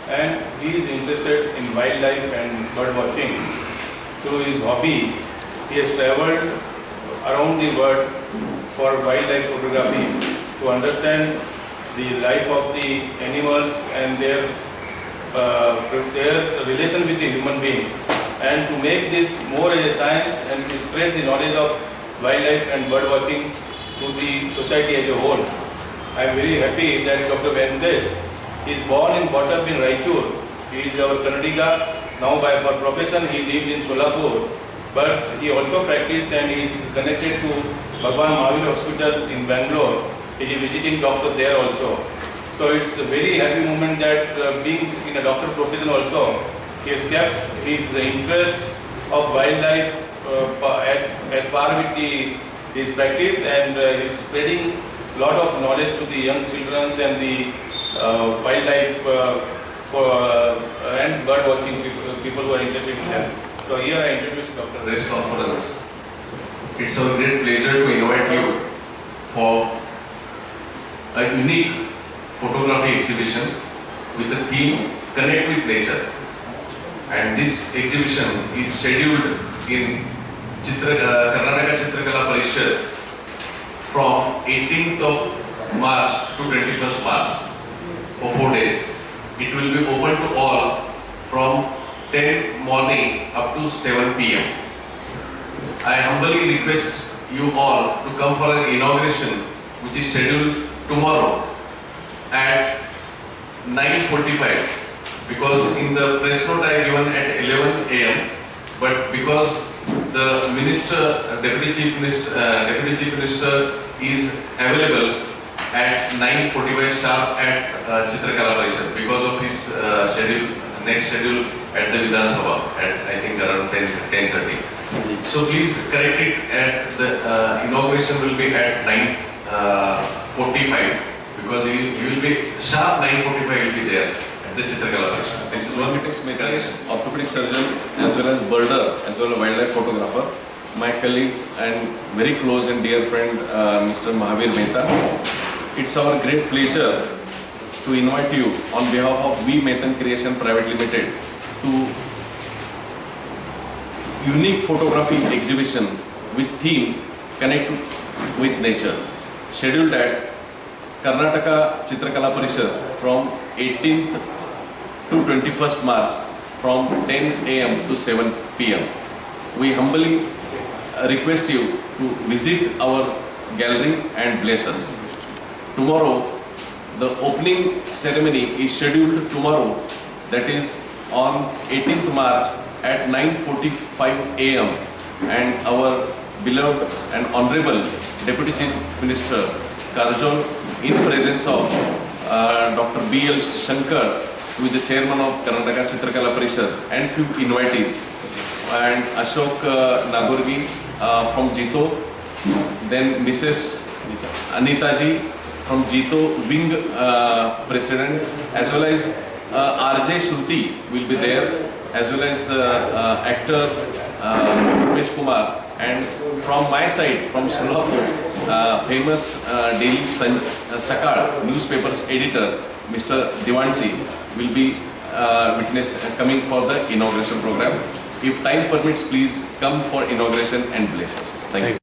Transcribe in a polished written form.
and he is interested in wildlife and bird watching. Through his hobby, he has travelled around the world for wildlife photography to understand the life of the animals and their relation with the human being, and to make this more as a science and to spread the knowledge of wildlife and bird watching to the society as a whole. I am very happy that Dr. Venkatesh is born and brought up in Raichur. He is our Kannadiga. Now by for profession he lives in Solapur, but he also practices and he is connected to Bhagwan Mahavir Hospital in Bangalore. He is a visiting doctor there also. So it's a very happy moment that being in a doctor profession also, he has kept his interest of wildlife as par with his practice, and he is spreading lot of knowledge to the young children and the wildlife and bird watching people who are interested in them. So here I introduce Dr. Press conference. It's our great pleasure to invite you for a unique photography exhibition with the theme Connect with Nature. And this exhibition is scheduled in Karnataka Chitrakala Parishad from 18th of March to 21st March for 4 days. It will be open to all from 10 morning up to 7 p.m. I humbly request you all to come for an inauguration which is scheduled tomorrow at 9:45, because in the press note I given at 11 a.m. but because the minister, deputy chief minister is available at 9:45 sharp at Chitrakala Parishad because of his next schedule at the Vidhan Sabha at I think around 10:30. So please correct it at the inauguration will be at 9:45, because he will be sharp 9:45 will be there at the Chitrakala Parishad. This is one orthopedic surgeon as well as birder as well as wildlife photographer. My colleague and very close and dear friend Mr. Mahavir Mehta. It's our great pleasure to invite you on behalf of V Mehtan Creation Private Limited to unique photography exhibition with theme Connect with Nature, scheduled at Karnataka Chitrakala Parishad from 18th to 21st March from 10 a.m. to 7 p.m. We humbly request you to visit our gallery and bless us. Tomorrow, the opening ceremony is scheduled tomorrow, that is on 18th March at 9:45 a.m. and our beloved and honorable Deputy Chief Minister Karjol, in presence of Dr. B.L. Shankar, who is the chairman of Karnataka Chitrakala Parishad, and few invitees, and Ashok Nagorgi from Jito, then Mrs. Anita ji from Jito Wing President, as well as R.J. Shruti will be there, as well as actor Umesh Kumar, and from my side, from Solapur, famous daily Sakal newspapers editor Mr. Diwanji will be coming for the inauguration program. If time permits, please come for inauguration and bless us. Thank you.